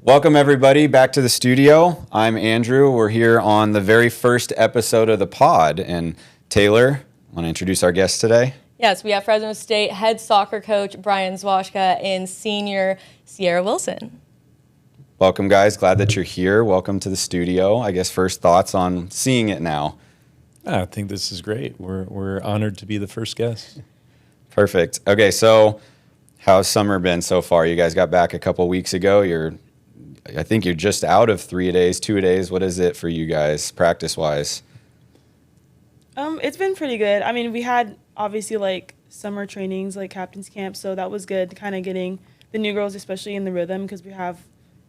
Welcome, everybody, back to the studio. I'm Andrew. We're here on the very first episode of the Pawd. And Taylor, want to introduce our guest today? Yes, we have Fresno State head soccer coach Brian Zwaschka and senior Ciara Wilson. Welcome, guys. Glad that you're here. Welcome to the studio. I guess first thoughts on seeing it now. I think this is great. We're honored to be the first guest. Perfect. Okay, so how's summer been so far? You guys got back a couple weeks ago. I think you're just out of 3 days, 2 days. What is it for you guys, practice-wise? It's been pretty good. I mean, we had obviously like summer trainings, like captain's camp, so that was good, kind of getting the new girls, especially in the rhythm, because we have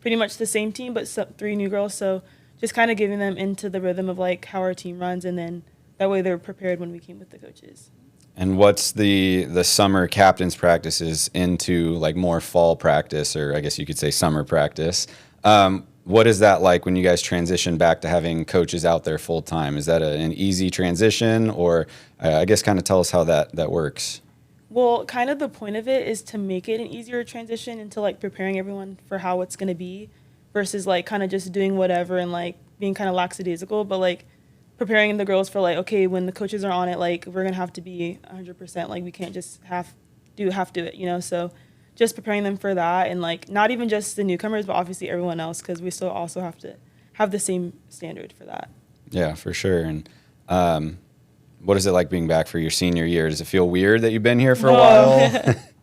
pretty much the same team, but 3 new girls. So just kind of giving them into the rhythm of like how our team runs, and then that way they're prepared when we came with the coaches. And what's the summer captain's practices into like more fall practice, or I guess you could say summer practice? What is that like when you guys transition back to having coaches out there full time? Is that an easy transition, or I guess kind of tell us how that works? Well, kind of the point of it is to make it an easier transition into like preparing everyone for how it's going to be versus like kind of just doing whatever and like being kind of lackadaisical, but like preparing the girls for like, okay, when the coaches are on it, like we're going to have to be 100%. Like we can't just half do it, you know? So just preparing them for that, and like not even just the newcomers, but obviously everyone else, because we still also have to have the same standard for that. Yeah, for sure. And what is it like being back for your senior year? Does it feel weird that you've been here for a while?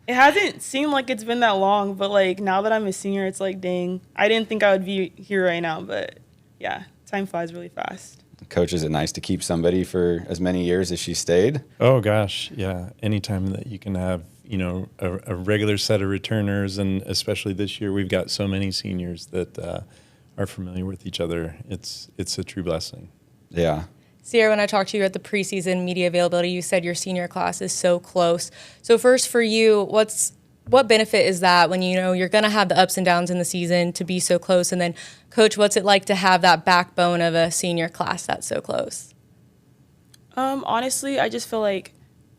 It hasn't seemed like it's been that long, but like now that I'm a senior, it's like, dang, I didn't think I would be here right now, but yeah, time flies really fast. Coach, is it nice to keep somebody for as many years as she stayed? Oh gosh, yeah. Anytime that you can have, a regular set of returners, and especially this year, we've got so many seniors that are familiar with each other. It's a true blessing. Yeah. Ciara, when I talked to you at the preseason media availability, you said your senior class is so close. So first for you, what benefit is that when you're going to have the ups and downs in the season to be so close? And then, Coach, what's it like to have that backbone of a senior class that's so close? Honestly, I just feel like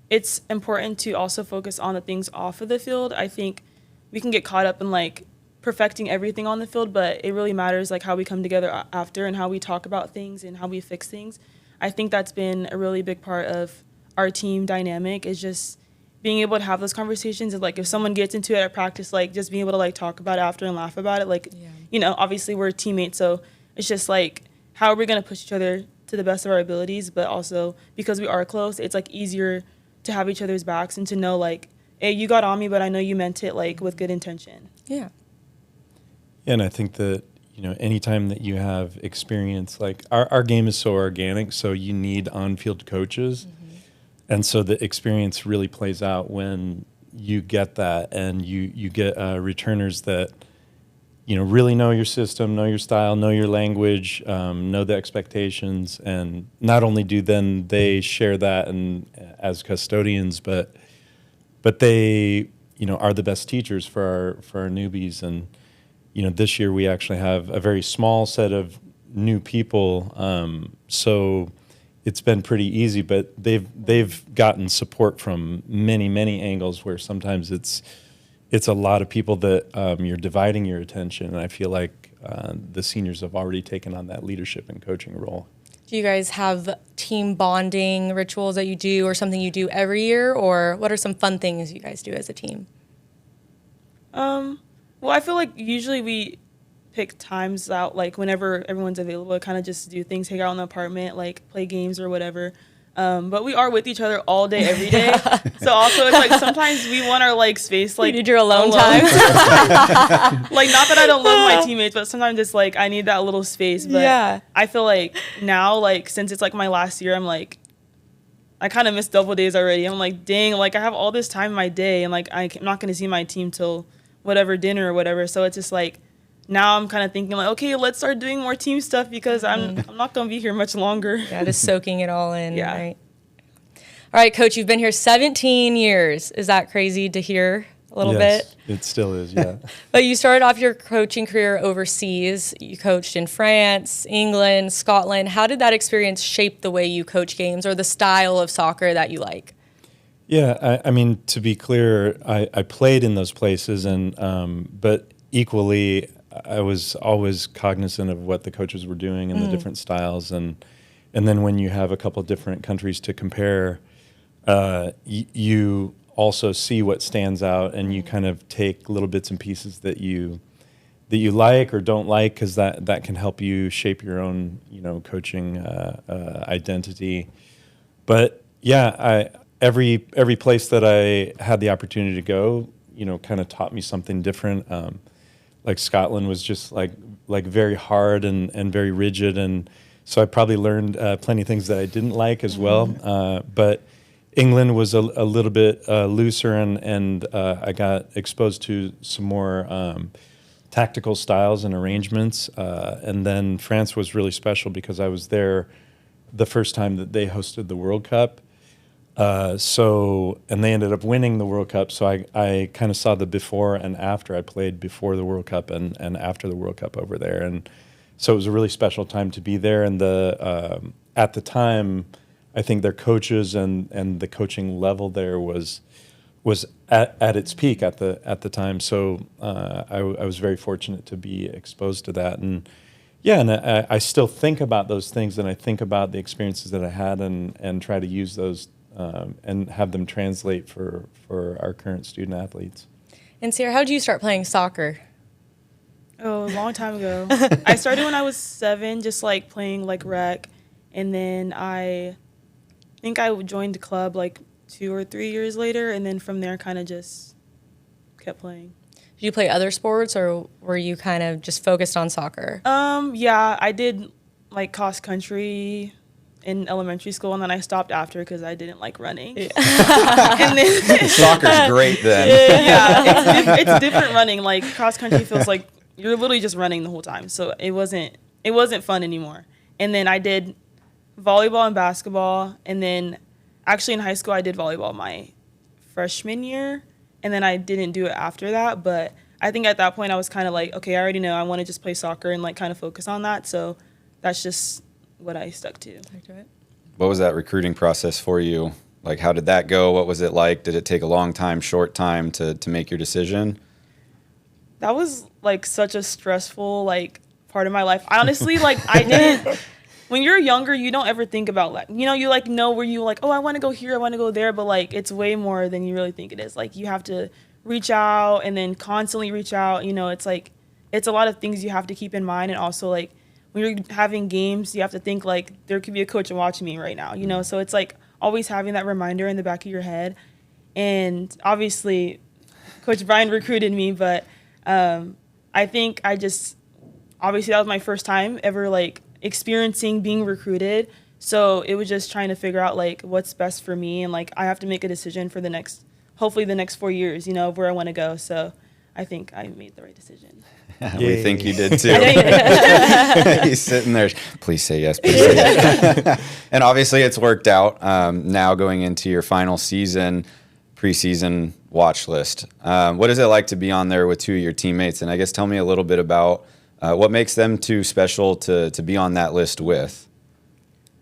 it's important to also focus on the things off of the field. I think we can get caught up in like perfecting everything on the field, but it really matters like how we come together after and how we talk about things and how we fix things. I think that's been a really big part of our team dynamic, is just being able to have those conversations. And like if someone gets into it at practice, like just being able to like talk about it after and laugh about it. Like, obviously we're teammates, so it's just like, how are we going to push each other to the best of our abilities? But also because we are close, it's like easier to have each other's backs and to know like, hey, you got on me, but I know you meant it like with good intention. Yeah. And I think that, anytime that you have experience, like our game is so organic, so you need on-field coaches. Mm-hmm. And so the experience really plays out when you get that, and you get returners that, really know your system, know your style, know your language, know the expectations. And not only do then they share that and as custodians, but they, are the best teachers for our newbies. And, this year we actually have a very small set of new people. So it's been pretty easy, but they've gotten support from many, many angles, where sometimes it's a lot of people that you're dividing your attention. And I feel like the seniors have already taken on that leadership and coaching role. Do you guys have team bonding rituals that you do, or something you do every year, or what are some fun things you guys do as a team? Well, I feel like usually we pick times out, like whenever everyone's available, kind of just do things, hang out in the apartment, like play games or whatever. But we are with each other all day, every day. So also it's like sometimes we want our like space, like you need your alone time. Like not that I don't love my teammates, but sometimes it's like I need that little space. But yeah. I feel like now, like since it's like my last year, I'm like, I kind of miss double days already. I'm like, dang, like I have all this time in my day, and like I'm not going to see my team till whatever dinner or whatever. So it's just like, now I'm kind of thinking like, okay, let's start doing more team stuff, because I'm not going to be here much longer. Yeah, just soaking it all in. Yeah. Right. All right, Coach, you've been here 17 years. Is that crazy to hear a little bit? It still is, yeah. But you started off your coaching career overseas. You coached in France, England, Scotland. How did that experience shape the way you coach games, or the style of soccer that you like? Yeah, I mean, to be clear, I played in those places, and but equally, I was always cognizant of what the coaches were doing and the different styles, and then when you have a couple different countries to compare, you also see what stands out, and you kind of take little bits and pieces that you like or don't like, because that can help you shape your own coaching identity. But yeah, every place that I had the opportunity to go, kind of taught me something different. Like Scotland was just like very hard and very rigid, and so I probably learned plenty of things that I didn't like as well. But England was a little bit looser, and I got exposed to some more tactical styles and arrangements. And then France was really special because I was there the first time that they hosted the World Cup. And they ended up winning the World Cup. So I kind of saw the before and after. I played before the World Cup and after the World Cup over there. And so it was a really special time to be there. And at the time, I think their coaches and the coaching level there was at its peak at the time. So I was very fortunate to be exposed to that. And yeah, and I still think about those things, and I think about the experiences that I had, and try to use those and have them translate for our current student athletes. And Ciara, how did you start playing soccer? Oh, a long time ago. I started when I was 7, just like playing like rec, and then I think I joined the club like 2 or 3 years later, and then from there kind of just kept playing. Did you play other sports, or were you kind of just focused on soccer? Yeah, I did like cross country in elementary school, and then I stopped after because I didn't like running. Yeah. And then Soccer's great then. Yeah, it's different running. Like cross country feels like you're literally just running the whole time, so it wasn't fun anymore. And then I did volleyball and basketball, and then actually in high school I did volleyball my freshman year, and then I didn't do it after that. But I think at that point I was kind of like, okay, I already know I want to just play soccer and like kind of focus on that. So that's just what I stuck to. What was that recruiting process for you? Like, how did that go? What was it like? Did it take a long time, short time to make your decision? That was like such a stressful like part of my life. I honestly I didn't. When you're younger, you don't ever think about like, you like know where you like, oh, I want to go here, I want to go there, but like it's way more than you really think it is. Like you have to reach out and then constantly reach out. It's like it's a lot of things you have to keep in mind, and also like when you're having games, you have to think like there could be a coach watching me right now. So it's like always having that reminder in the back of your head. And obviously, Coach Brian recruited me, but I think obviously that was my first time ever like experiencing being recruited, so it was just trying to figure out like what's best for me, and like I have to make a decision for hopefully the next 4 years, of where I want to go. So I think I made the right decision. We think you did too. He's sitting there, please say yes, please say yes. And obviously it's worked out. Now going into your final season, preseason watch list, what is it like to be on there with 2 of your teammates? And I guess tell me a little bit about what makes them two special to be on that list with?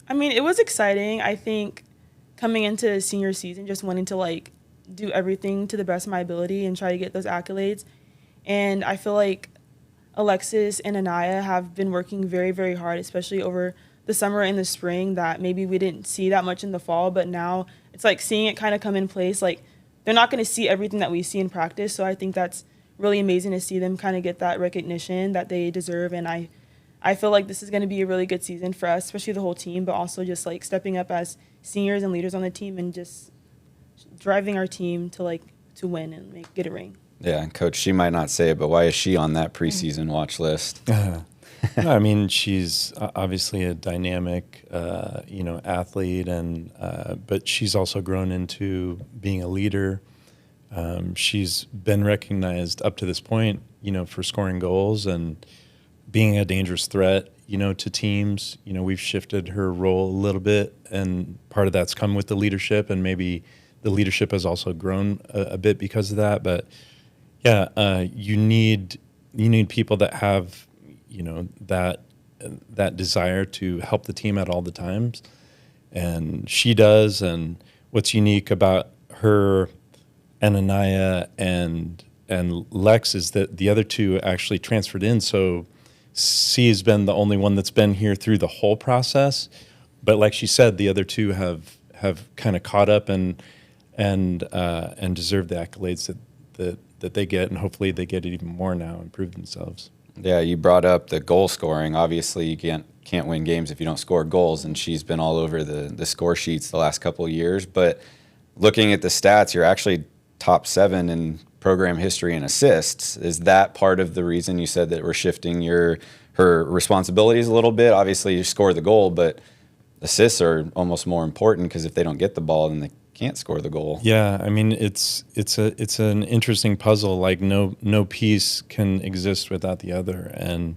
I mean, it was exciting. I think coming into senior season, just wanting to like do everything to the best of my ability and try to get those accolades. And I feel like Alexis and Anaya have been working very, very hard, especially over the summer and the spring, that maybe we didn't see that much in the fall, but now it's like seeing it kind of come in place. Like they're not going to see everything that we see in practice. So I think that's really amazing to see them kind of get that recognition that they deserve. And I feel like this is going to be a really good season for us, especially the whole team, but also just like stepping up as seniors and leaders on the team and just driving our team to win and get a ring. Yeah, Coach, she might not say it, but why is she on that preseason watch list? No, I mean, she's obviously a dynamic, athlete, but she's also grown into being a leader. She's been recognized up to this point, for scoring goals and being a dangerous threat, to teams. We've shifted her role a little bit, and part of that's come with the leadership, and maybe the leadership has also grown a bit because of that. But yeah, you need people that have, that desire to help the team at all the times, and she does. And what's unique about her and Anaya and and Lex is that the other two actually transferred in. So C has been the only one that's been here through the whole process. But like she said, the other two have kind of caught up and deserve the accolades that they get, and hopefully they get it even more now, improve themselves. Yeah, you brought up the goal scoring. Obviously, you can't win games if you don't score goals, and she's been all over the score sheets the last couple of years. But looking at the stats, you're actually top 7 in program history in assists. Is that part of the reason you said that we're shifting her responsibilities a little bit? Obviously, you score the goal, but assists are almost more important because if they don't get the ball, then they can't score the goal. Yeah, I mean it's an interesting puzzle. Like no piece can exist without the other, and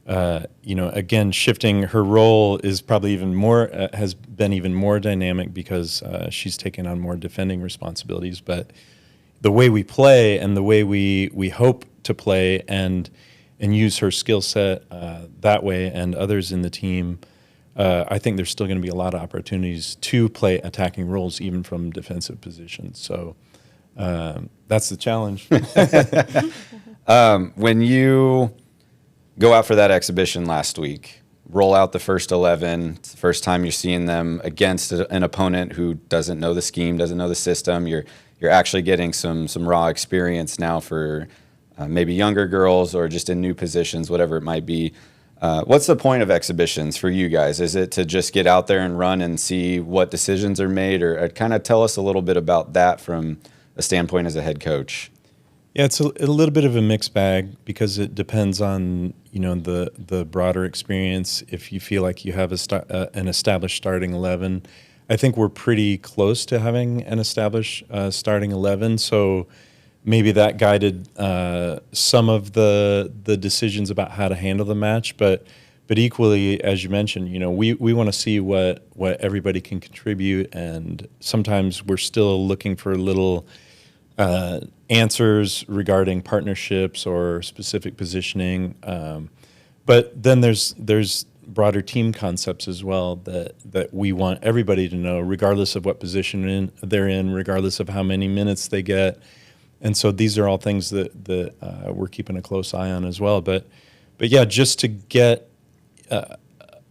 again, shifting her role is probably even more has been even more dynamic because she's taken on more defending responsibilities. But the way we play and the way we hope to play and use her skill set that way and others in the team. I think there's still going to be a lot of opportunities to play attacking roles, even from defensive positions. So that's the challenge. When you go out for that exhibition last week, roll out the first 11, it's the first time you're seeing them against an opponent who doesn't know the scheme, doesn't know the system. You're actually getting some raw experience now for maybe younger girls or just in new positions, whatever it might be. What's the point of exhibitions for you guys? Is it to just get out there and run and see what decisions are made, or kind of tell us a little bit about that from a standpoint as a head coach? Yeah, it's a little bit of a mixed bag because it depends on the broader experience. If you feel like you have an established starting 11, I think we're pretty close to having an established starting 11. So maybe that guided some of the decisions about how to handle the match, but equally, as you mentioned, we want to see what everybody can contribute, and sometimes we're still looking for little answers regarding partnerships or specific positioning. But then there's broader team concepts as well that we want everybody to know, regardless of what position they're in, regardless of how many minutes they get. And so these are all things that we're keeping a close eye on as well. But yeah, just to get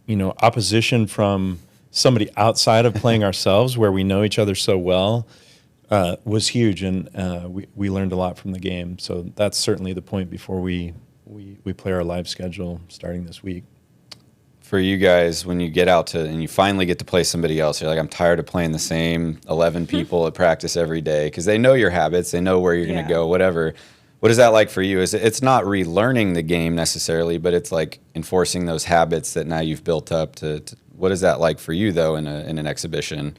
opposition from somebody outside of playing ourselves, where we know each other so well, was huge, and we learned a lot from the game. So that's certainly the point before we play our live schedule starting this week. For you guys, when you get out and you finally get to play somebody else, you're like, I'm tired of playing the same 11 people at practice every day, because they know your habits, they know where you're going to go, whatever. What is that like for you? It's not relearning the game necessarily, but it's like enforcing those habits that now you've built up to what is that like for you, though, in an exhibition?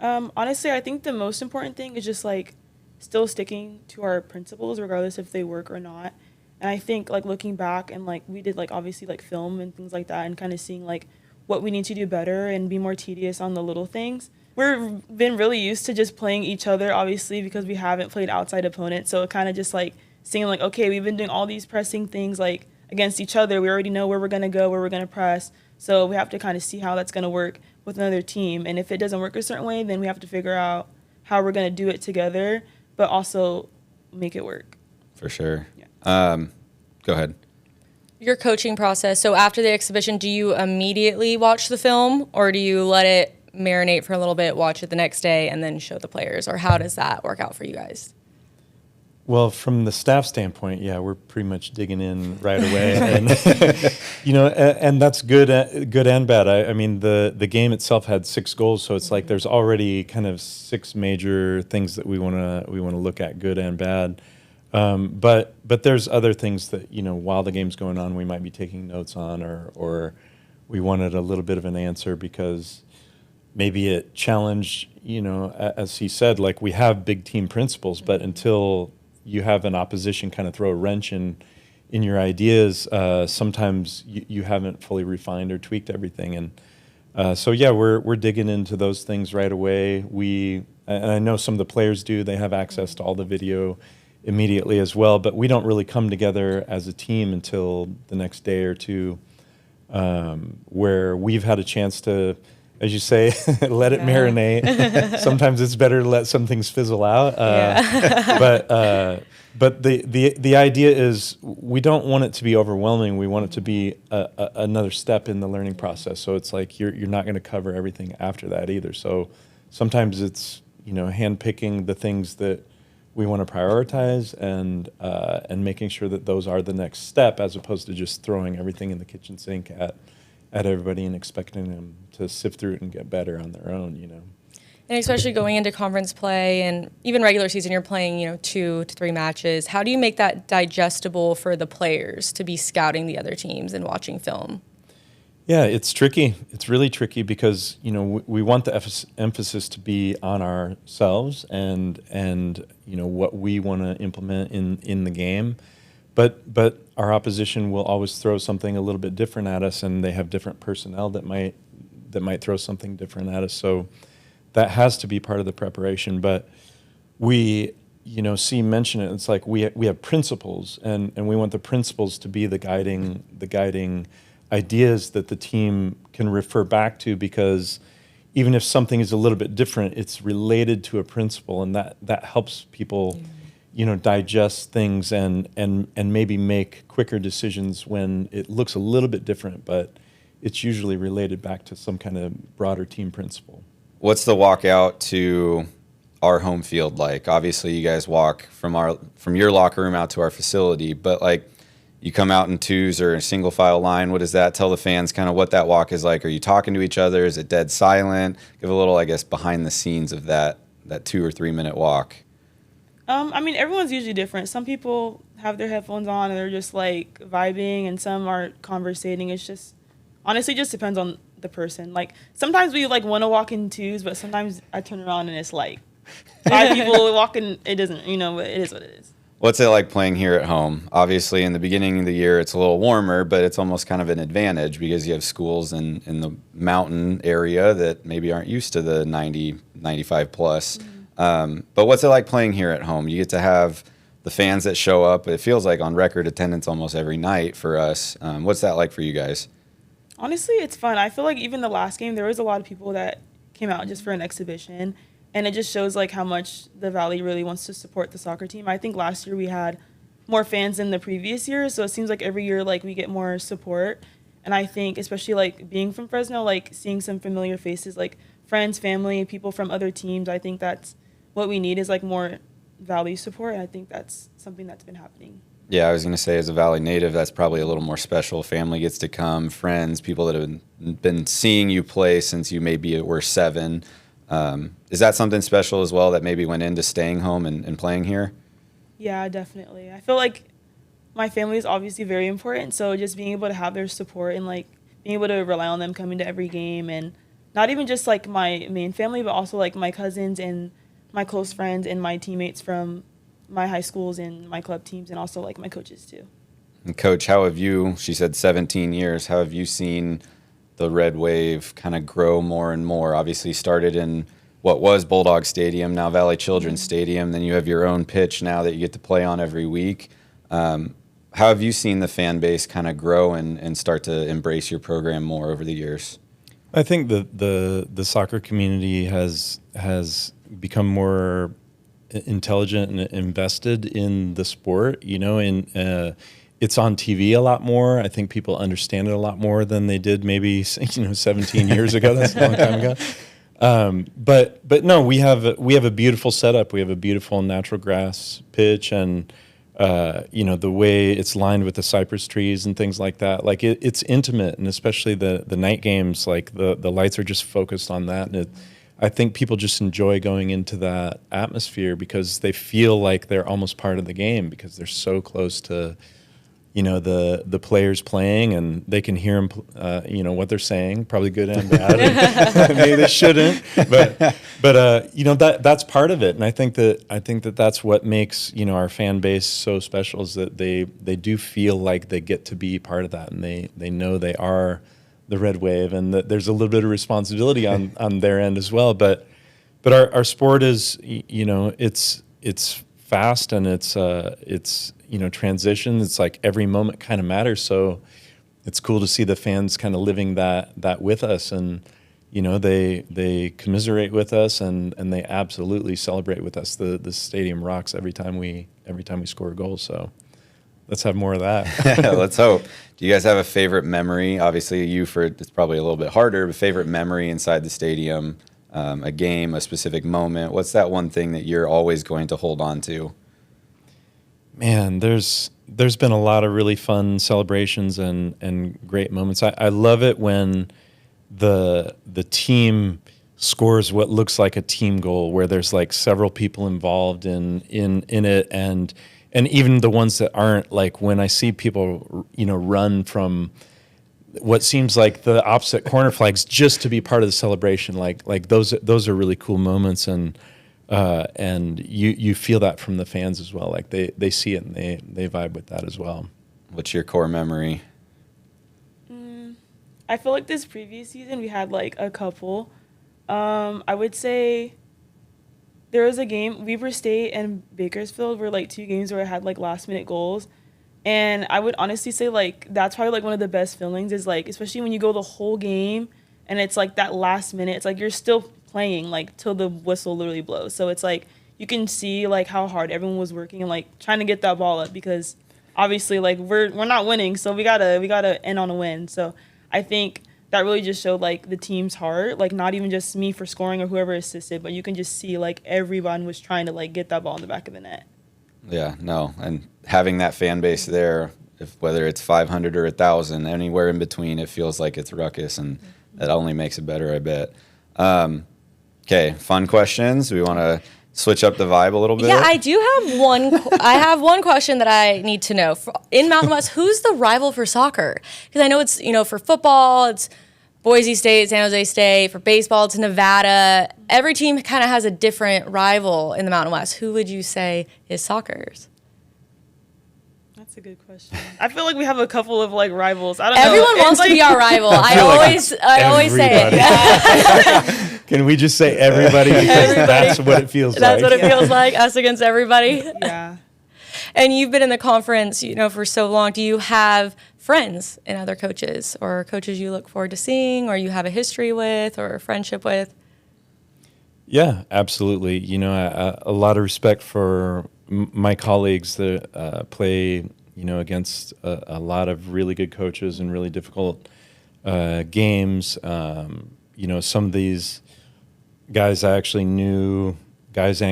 Honestly, I think the most important thing is just like still sticking to our principles, regardless if they work or not. And I think like looking back and like we did like obviously like film and things like that, and kind of seeing like what we need to do better and be more tedious on the little things. We've been really used to just playing each other, obviously, because we haven't played outside opponents. So it kind of just like seeing like, okay, we've been doing all these pressing things like against each other. We already know where we're going to go, where we're going to press. So we have to kind of see how that's going to work with another team. And if it doesn't work a certain way, then we have to figure out how we're going to do it together, but also make it work. For sure. Yeah. Go ahead. Your coaching process. So after the exhibition, do you immediately watch the film, or do you let it marinate for a little bit, watch it the next day, and then show the players? Or how does that work out for you guys? Well, from the staff standpoint, yeah, we're pretty much digging in right away, and and that's good and bad. I mean, the game itself had 6 goals, so it's like there's already kind of 6 major things that we want to look at, good and bad. But there's other things that while the game's going on, we might be taking notes on, or we wanted a little bit of an answer because maybe it challenged. As he said, like we have big team principles, but until you have an opposition kind of throw a wrench in your ideas, sometimes you haven't fully refined or tweaked everything. And so yeah, we're digging into those things right away. And I know some of the players do. They have access to all the video immediately as well, but we don't really come together as a team until the next day or two, where we've had a chance to, as you say, let it marinate. Sometimes it's better to let some things fizzle out. But the idea is we don't want it to be overwhelming. We want it to be another step in the learning process. So it's like you're not going to cover everything after that either. So sometimes it's handpicking the things that we want to prioritize and making sure that those are the next step, as opposed to just throwing everything in the kitchen sink at everybody and expecting them to sift through it and get better on their own. And especially going into conference play and even regular season, you're playing, 2 to 3 matches. How do you make that digestible for the players to be scouting the other teams and watching film? Yeah, it's tricky. It's really tricky because, we want the emphasis to be on ourselves and what we want to implement in the game. But our opposition will always throw something a little bit different at us, and they have different personnel that might throw something different at us. So that has to be part of the preparation. But we, see mention it. It's like we have principles, and we want the principles to be the guiding ideas that the team can refer back to, because even if something is a little bit different, it's related to a principle, and that helps people, digest things and maybe make quicker decisions when it looks a little bit different, but it's usually related back to some kind of broader team principle. What's the walk out to our home field like? Obviously, you guys walk from your locker room out to our facility, but like you come out in twos or a single file line. What does that tell the fans kind of what that walk is like? Are you talking to each other? Is it dead silent? Give a little, I guess, behind the scenes of that 2 or 3 minute walk. Everyone's usually different. Some people have their headphones on and they're just like vibing, and some are conversating. It's just honestly just depends on the person. Like sometimes we like want to walk in twos, but sometimes I turn around and it's like 5 people walking. It doesn't, but it is what it is. What's it like playing here at home? Obviously, in the beginning of the year, it's a little warmer, but it's almost kind of an advantage because you have schools in the mountain area that maybe aren't used to the 90, 95 plus. But what's it like playing here at home? You get to have the fans that show up. It feels like on record attendance almost every night for us. What's that like for you guys? Honestly, it's fun. I feel like even the last game, there was a lot of people that came out just for an exhibition. And it just shows like how much the Valley really wants to support the soccer team. I think last year we had more fans than the previous year, so it seems like every year like we get more support. And I think especially like being from Fresno, like seeing some familiar faces, like friends, family, people from other teams, I think that's what we need is like more Valley support. And I think that's something that's been happening. Yeah, I was going to say, as a Valley native, that's probably a little more special. Family gets to come, friends, people that have been seeing you play since you maybe were 7. Is that something special as well that maybe went into staying home and playing here? Yeah, definitely. I feel like my family is obviously very important, so just being able to have their support and like being able to rely on them coming to every game, and not even just like my main family, but also like my cousins and my close friends and my teammates from my high schools and my club teams, and also like my coaches too. And Coach, how have you, she said 17 years, how have you seen the Red Wave kind of grow more and more? Obviously started in what was Bulldog Stadium, now Valley Children's Stadium. Then you have your own pitch now that you get to play on every week. How have you seen the fan base kind of grow and start to embrace your program more over the years? I think the soccer community has become more intelligent and invested in the sport, it's on TV a lot more. I think people understand it a lot more than they did maybe 17 years ago. That's a long time ago. But no, we have a beautiful setup. We have a beautiful natural grass pitch, and the way it's lined with the cypress trees and things like that. Like it's intimate, and especially the night games. Like the lights are just focused on that, and I think people just enjoy going into that atmosphere because they feel like they're almost part of the game because they're so close to the players playing, and they can hear them, what they're saying, probably good and bad. Maybe they shouldn't, but that's part of it. And I think that that's what makes our fan base so special, is that they do feel like they get to be part of that, and they know they are the Red Wave, and that there's a little bit of responsibility on their end as well. But our sport is it's fast, and it's transition. It's like every moment kind of matters. So it's cool to see the fans kind of living that with us. And, they commiserate with us, and they absolutely celebrate with us. The stadium rocks every time we score a goal. So let's have more of that. Let's hope. Do you guys have a favorite memory? Obviously, it's probably a little bit harder, but favorite memory inside the stadium, a game, a specific moment. What's that one thing that you're always going to hold on to? Man, there's been a lot of really fun celebrations and great moments. I love it when the team scores what looks like a team goal, where there's like several people involved in it, and even the ones that aren't. Like when I see people, run from what seems like the opposite corner flags just to be part of the celebration. Like those are really cool moments, and you feel that from the fans as well. Like they see it and they vibe with that as well. What's your core memory? I feel like this previous season we had like a couple. I would say there was a game, Weber State and Bakersfield were like 2 games where I had like last minute goals. And I would honestly say like that's probably like one of the best feelings, is like, especially when you go the whole game and it's like that last minute, it's like you're still playing like till the whistle literally blows. So it's like you can see like how hard everyone was working and like trying to get that ball up, because obviously like we're not winning, so we gotta end on a win. So I think that really just showed like the team's heart, like not even just me for scoring or whoever assisted, but you can just see like everyone was trying to like get that ball in the back of the net. Yeah, no, and having that fan base there, whether it's 500 or 1,000, anywhere in between, it feels like it's ruckus, and that only makes it better, I bet. Okay, fun questions. We want to switch up the vibe a little bit. Yeah, I do have one. I have one question that I need to know. In Mountain West, who's the rival for soccer? Because I know it's, for football, it's Boise State, San Jose State. For baseball, it's Nevada. Every team kind of has a different rival in the Mountain West. Who would you say is soccer's? That's a good question. I feel like we have a couple of like rivals. I don't know. Everyone wants to be our rival. I always say it. Can we just say everybody? Because that's what it feels like. That's what it feels like, us against everybody. Yeah. And you've been in the conference, for so long. Do you have friends and other coaches, or coaches you look forward to seeing, or you have a history with, or a friendship with? Yeah, absolutely. A lot of respect for my colleagues that play, against a lot of really good coaches and really difficult games. Some of these guys and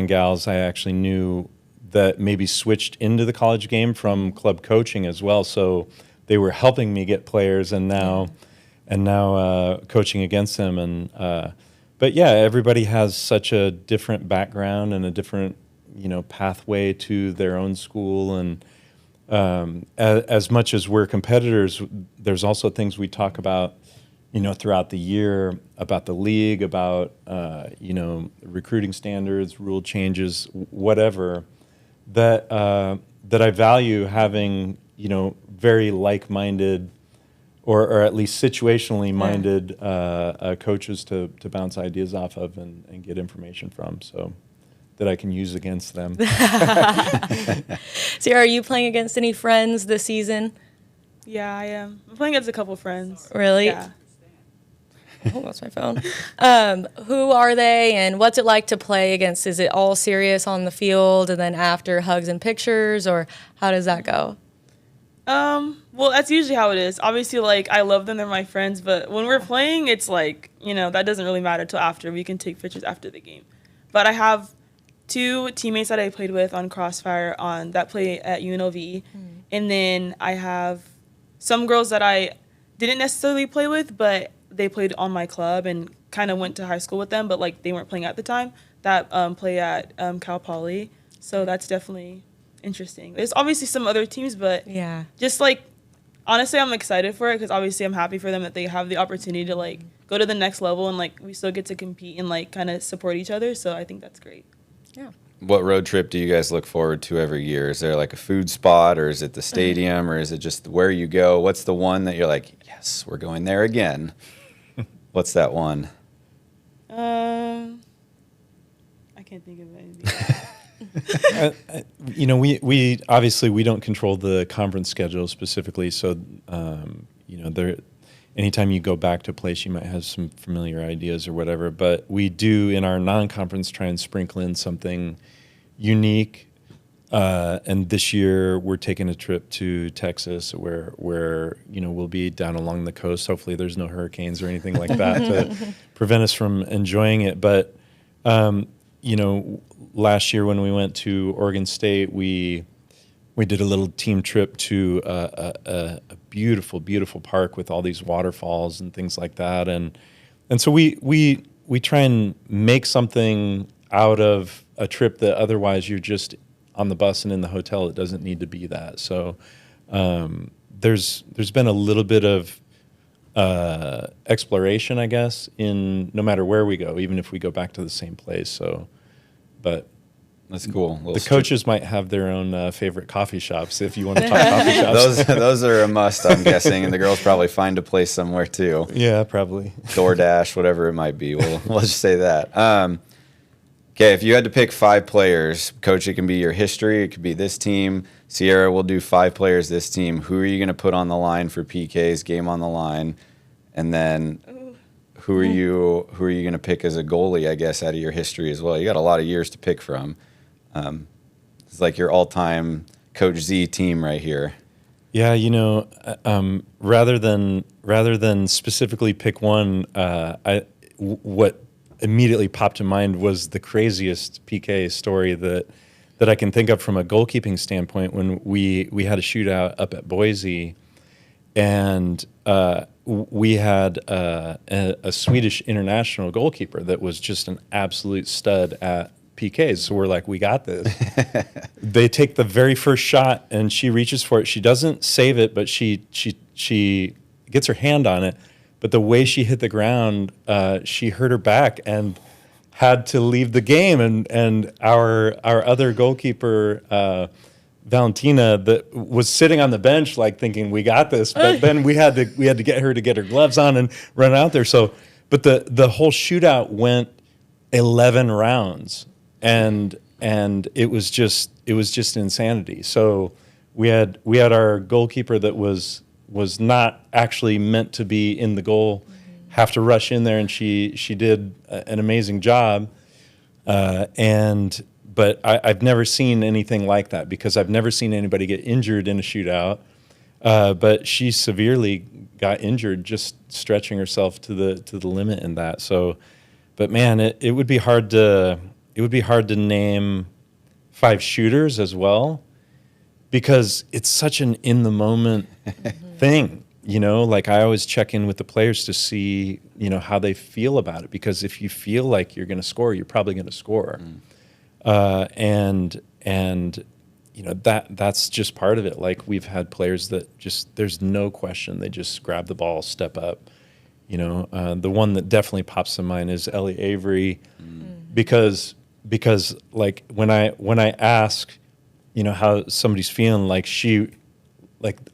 gals I actually knew that maybe switched into the college game from club coaching as well. So they were helping me get players, and now coaching against them. But yeah, everybody has such a different background and a different, pathway to their own school. And as much as we're competitors, there's also things we talk about, throughout the year, about the league, about, recruiting standards, rule changes, whatever, that I value having, very like-minded or at least situationally minded coaches to bounce ideas off of and get information from, so that I can use against them. So are you playing against any friends this season? Yeah, I am. I'm playing against a couple friends. Really? Yeah. Oh, that's my phone. Who are they, and what's it like to play against? Is it all serious on the field, and then after hugs and pictures, or how does that go? Well, that's usually how it is. Obviously, like, I love them, they're my friends, but when we're playing, it's like, that doesn't really matter till after. We can take pictures after the game. But I have 2 teammates that I played with on Crossfire that play at UNLV, and then I have some girls that I didn't necessarily play with, but they played on my club and kind of went to high school with them, but like they weren't playing at the time, that play at Cal Poly. So that's definitely interesting. There's obviously some other teams, but Yeah. just like, honestly, I'm excited for it, because obviously I'm happy for them that they have the opportunity to like go to the next level, and like we still get to compete and like kind of support each other. So I think that's great. Yeah. What road trip do you guys look forward to every year? Is there like a food spot, or is it the stadium, or is it just where you go? What's the one that you're like, yes, we're going there again? What's that one? I can't think of anything. We obviously we don't control the conference schedule specifically, so there anytime you go back to a place, you might have some familiar ideas or whatever. But we do in our non-conference try and sprinkle in something unique. And this year we're taking a trip to Texas where we'll be down along the coast. Hopefully there's no hurricanes or anything like that to prevent us from enjoying it. But last year when we went to Oregon State, we did a little team trip to a beautiful, beautiful park with all these waterfalls and things like that. And so we try and make something out of a trip that otherwise you're just on the bus and in the hotel. It doesn't need to be that. So there's been a little bit of exploration, I guess, in no matter where we go, even if we go back to the same place. So, but that's cool. The coaches might have their own favorite coffee shops if you want to talk coffee shops. Those are a must, I'm guessing, and the girls probably find a place somewhere too. Yeah, probably. DoorDash, whatever it might be. We'll just say that. Okay, if you had to pick 5 players, Coach, it can be your history, it could be this team. Ciara will do 5 players this team. Who are you going to put on the line for PKs, game on the line? And then who are you going to pick as a goalie, I guess, out of your history as well? You got a lot of years to pick from. It's like your all-time Coach Z team right here. Yeah, rather than specifically pick one, what immediately popped to mind was the craziest PK story that I can think of from a goalkeeping standpoint when we had a shootout up at Boise, and we had a Swedish international goalkeeper that was just an absolute stud at PKs. So we're like, we got this. They take the very first shot, and she reaches for it. She doesn't save it, but she gets her hand on it. But the way she hit the ground, she hurt her back and had to leave the game. And our other goalkeeper, Valentina, that was sitting on the bench, like thinking we got this. But then we had to get her to get her gloves on and run out there. So, but the whole shootout went 11 rounds, and it was just insanity. So we had our goalkeeper that was not actually meant to be in the goal have to rush in there, and she did an amazing job. But I've never seen anything like that, because I've never seen anybody get injured in a shootout. But she severely got injured just stretching herself to the limit in that. So, but man, it would be hard to name 5 shooters as well, because it's such an in the moment thing. Like I always check in with the players to see, how they feel about it, because if you feel like you're going to score, you're probably going to score. And that's just part of it. Like we've had players that just, there's no question, they just grab the ball, step up. The one that definitely pops to mind is Ellie Avery, because like when I ask, how somebody's feeling, like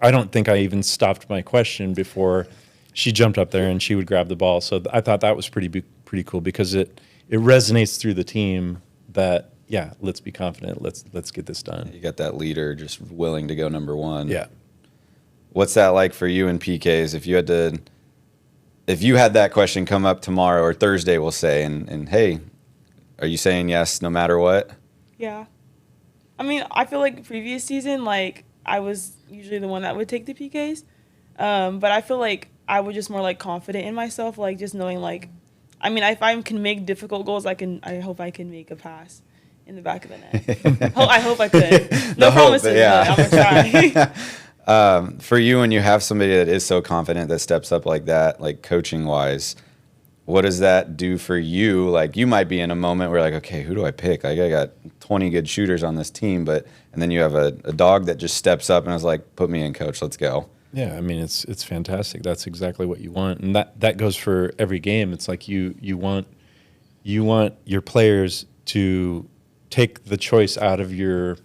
I don't think I even stopped my question before she jumped up there and she would grab the ball. So I thought that was pretty cool, because it resonates through the team that, yeah, let's be confident. Let's get this done. You got that leader just willing to go number one. Yeah. What's that like for you in PKs? If you had that question come up tomorrow or Thursday, we'll say, and hey, are you saying yes no matter what? Yeah. I mean, I feel like previous season, like I was usually the one that would take the PKs. But I feel like I was just more like confident in myself, like just knowing like, I mean, if I can make difficult goals, I hope I can make a pass in the back of the net. I hope I could. No promises, yeah. but I'm gonna try. For you, when you have somebody that is so confident that steps up like that, like coaching wise, what does that do for you? Like you might be in a moment where like, okay, who do I pick? Like I got 20 good shooters on this team, and then you have a dog that just steps up and is like, put me in, coach, let's go. Yeah, I mean it's fantastic. That's exactly what you want, and that goes for every game. It's like you want your players to take the choice out of your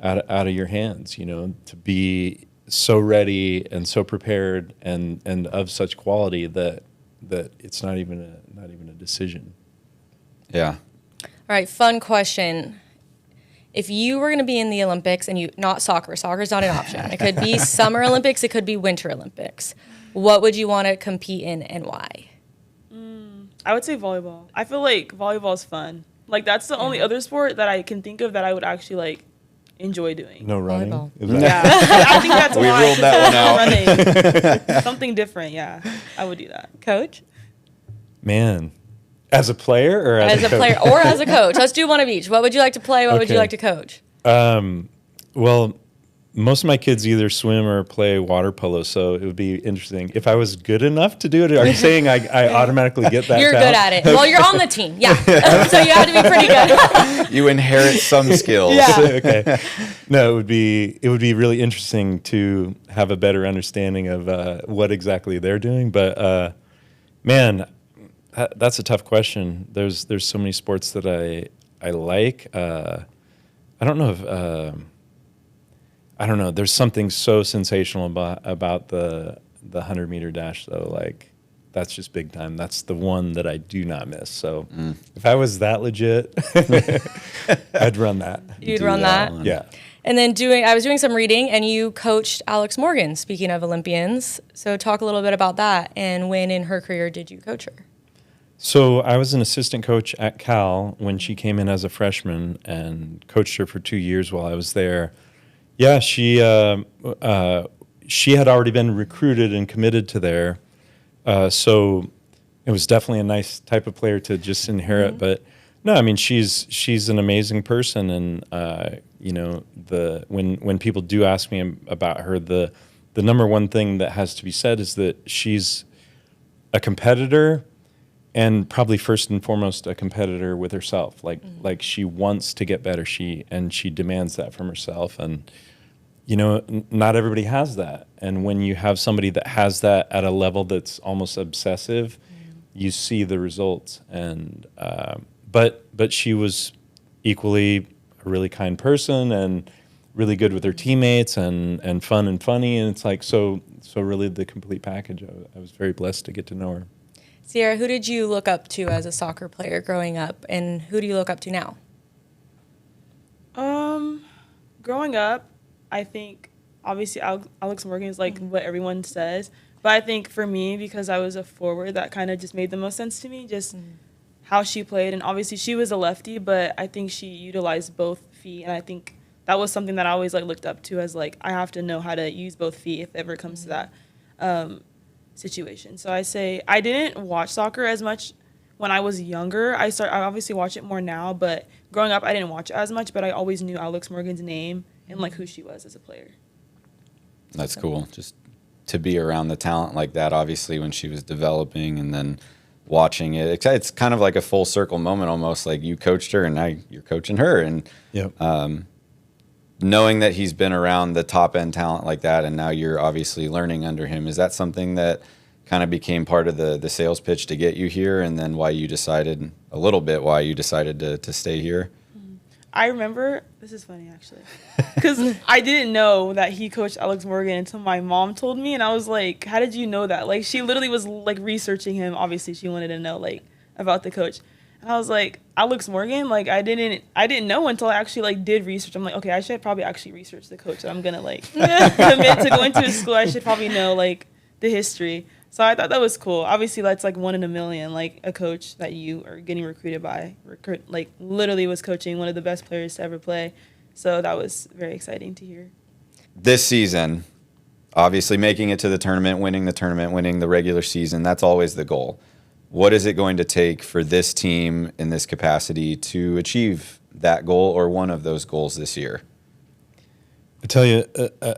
hands. To be so ready and so prepared and of such quality that it's not even a decision. Yeah. All right, fun question. if you were going to be in the Olympics and not soccer's not an option. It could be Summer Olympics, it could be Winter Olympics. What would you want to compete in and why? I would say volleyball. I feel like volleyball is fun. Like, that's the only other sport that I can think of that I would actually, like, enjoy doing. No running. Volleyball. Is that- Yeah. I think that's We why. ruled that one out. Running. Something different, yeah. I would do that. Coach? Man, as a player or As a coach? player or as a coach. Let's do one of each. What would you like to play? What would you Okay. like to coach? Well, most of my kids either swim or play water polo, so it would be interesting. If I was good enough to do it, are you saying I automatically get that You're talent? good at it. Well, you're on the team. Yeah. So you have to be pretty good. You inherit some skills. Yeah. Okay. No, it would be really interesting to have a better understanding of what exactly they're doing. But man, that's a tough question. There's so many sports that I like. I don't know if I don't know. There's something so sensational about the 100-meter dash, though. Like, that's just big time. That's the one that I do not miss. So if I was that legit, I'd run that. You'd Do run that. one. Yeah. And then I was doing some reading, and you coached Alex Morgan, speaking of Olympians. So talk a little bit about that, and when in her career did you coach her? So I was an assistant coach at Cal when she came in as a freshman and coached her for 2 years while I was there. Yeah, she had already been recruited and committed to there. So it was definitely a nice type of player to just inherit. But no, I mean, she's an amazing person. And, when people do ask me about her, the number one thing that has to be said is that she's a competitor, and probably first and foremost a competitor with herself. Like she wants to get better. She demands that from herself. And, not everybody has that. And when you have somebody that has that at a level that's almost obsessive, you see the results. And but she was equally a really kind person and really good with her teammates and fun and funny. And it's like, so really the complete package. I was very blessed to get to know her. Ciara, who did you look up to as a soccer player growing up, and who do you look up to now? Growing up, I think obviously Alex Morgan is like what everyone says, but I think for me, because I was a forward, that kind of just made the most sense to me, just how she played. And obviously she was a lefty, but I think she utilized both feet, and I think that was something that I always like looked up to as like I have to know how to use both feet if it ever comes to that situation. So I say I didn't watch soccer as much when I was younger. I obviously watch it more now, but growing up I didn't watch it as much, but I always knew Alex Morgan's name and like who she was as a player. That's cool. Just to be around the talent like that, obviously, when she was developing and then watching it. It's kind of like a full circle moment almost, like you coached her and now you're coaching her. And Yep. knowing that he's been around the top end talent like that and now you're obviously learning under him, is that something that kind of became part of the sales pitch to get you here, and then why you decided to stay here? I remember, this is funny actually, because I didn't know that he coached Alex Morgan until my mom told me, and I was like, how did you know that? Like, she literally was like researching him. Obviously she wanted to know like about the coach, and I was like, Alex Morgan? Like, I didn't know until I actually like did research. I'm like, okay, I should probably actually research the coach that I'm gonna like commit to going to his school. I should probably know like the history. So I thought that was cool. Obviously, that's like 1 in a million, like a coach that you are getting recruited by, like literally was coaching one of the best players to ever play. So that was very exciting to hear. This season, obviously making it to the tournament, winning the regular season, that's always the goal. What is it going to take for this team in this capacity to achieve that goal or one of those goals this year? I tell you,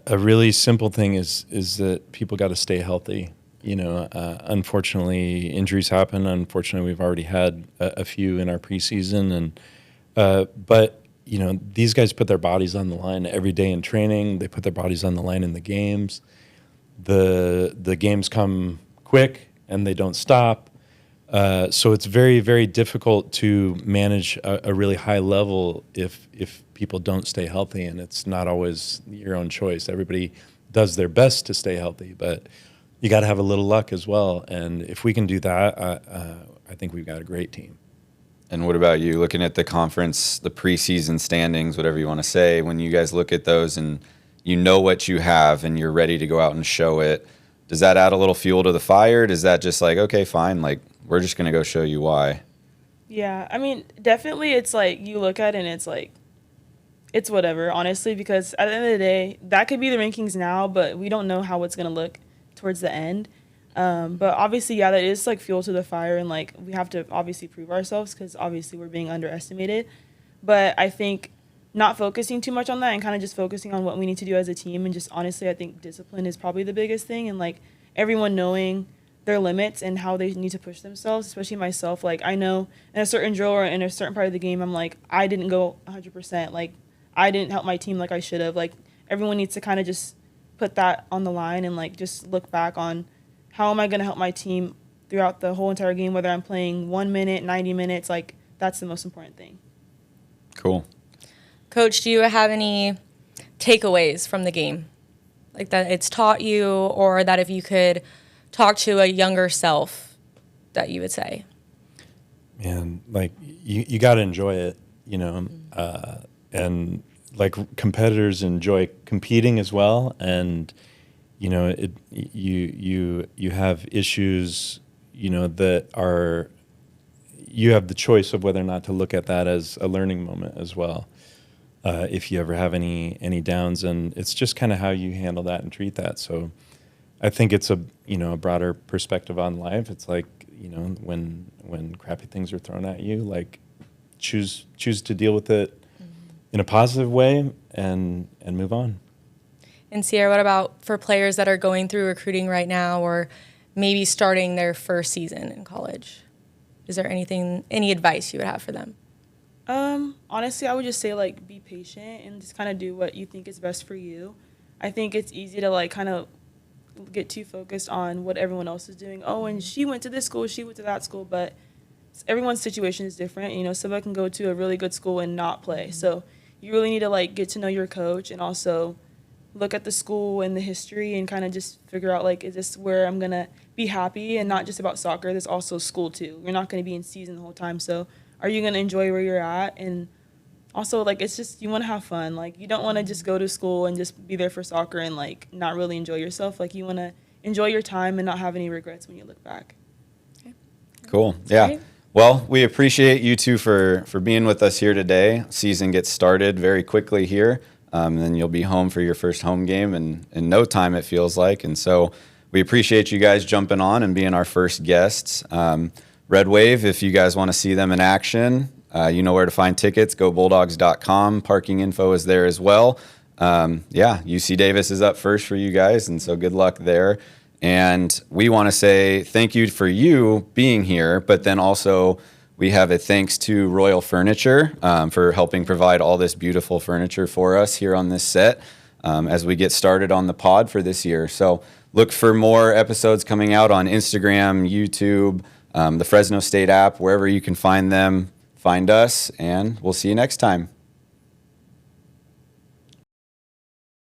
a really simple thing is that people got to stay healthy. Unfortunately, injuries happen. Unfortunately, we've already had a few in our preseason, but these guys put their bodies on the line every day in training. They put their bodies on the line in the games. The games come quick and they don't stop. So it's very, very difficult to manage a really high level if people don't stay healthy, and it's not always your own choice. Everybody does their best to stay healthy, but you got to have a little luck as well. And if we can do that, I think we've got a great team. And what about you? Looking at the conference, the preseason standings, whatever you want to say, when you guys look at those and you know what you have and you're ready to go out and show it, does that add a little fuel to the fire? Does that just like, okay, fine, like we're just going to go show you why? Yeah, I mean, definitely it's like you look at it and it's like, it's whatever, honestly, because at the end of the day, that could be the rankings now, but we don't know how it's going to look towards the end. But obviously, yeah, that is like fuel to the fire, and like we have to obviously prove ourselves because obviously we're being underestimated. But I think not focusing too much on that and kind of just focusing on what we need to do as a team, and just honestly, I think discipline is probably the biggest thing, and like everyone knowing their limits and how they need to push themselves, especially myself. Like I know in a certain drill or in a certain part of the game, I'm like, I didn't go 100%. Like I didn't help my team like I should have. Like everyone needs to kind of just put that on the line and like just look back on how am I going to help my team throughout the whole entire game, whether I'm playing 1 minute, 90 minutes, like that's the most important thing. Cool. Coach, do you have any takeaways from the game? Like that it's taught you, or that if you could talk to a younger self, that you would say? Man, like you got to enjoy it, you know, and like competitors enjoy competing as well. And, you know, you have issues, you know, that are, you have the choice of whether or not to look at that as a learning moment as well. If you ever have any downs, and it's just kind of how you handle that and treat that. So I think it's a broader perspective on life. It's like, you know, when crappy things are thrown at you, like choose to deal with it in a positive way and move on. And Ciara, what about for players that are going through recruiting right now, or maybe starting their first season in college? Is there any advice you would have for them? Honestly, I would just say like be patient and just kind of do what you think is best for you. I think it's easy to like kind of get too focused on what everyone else is doing. Oh, and she went to this school, she went to that school, but everyone's situation is different. You know, somebody can go to a really good school and not play. So you really need to like get to know your coach and also look at the school and the history and kind of just figure out like, is this where I'm going to be happy? And not just about soccer, there's also school too. You're not going to be in season the whole time. So are you going to enjoy where you're at? And also, like, it's just, you want to have fun. Like, you don't want to just go to school and just be there for soccer and, like, not really enjoy yourself. Like, you want to enjoy your time and not have any regrets when you look back. Okay. Cool. Yeah. Great. Well, we appreciate you two for being with us here today. Season gets started very quickly here. Then you'll be home for your first home game in no time, it feels like. And so we appreciate you guys jumping on and being our first guests. Red Wave, if you guys want to see them in action, you know where to find tickets. GoBulldogs.com. Parking info is there as well. UC Davis is up first for you guys, and so good luck there. And we want to say thank you for you being here, but then also we have a thanks to Royal Furniture for helping provide all this beautiful furniture for us here on this set as we get started on the pod for this year. So look for more episodes coming out on Instagram, YouTube, the Fresno State app, wherever you can find them. Find us, and we'll see you next time.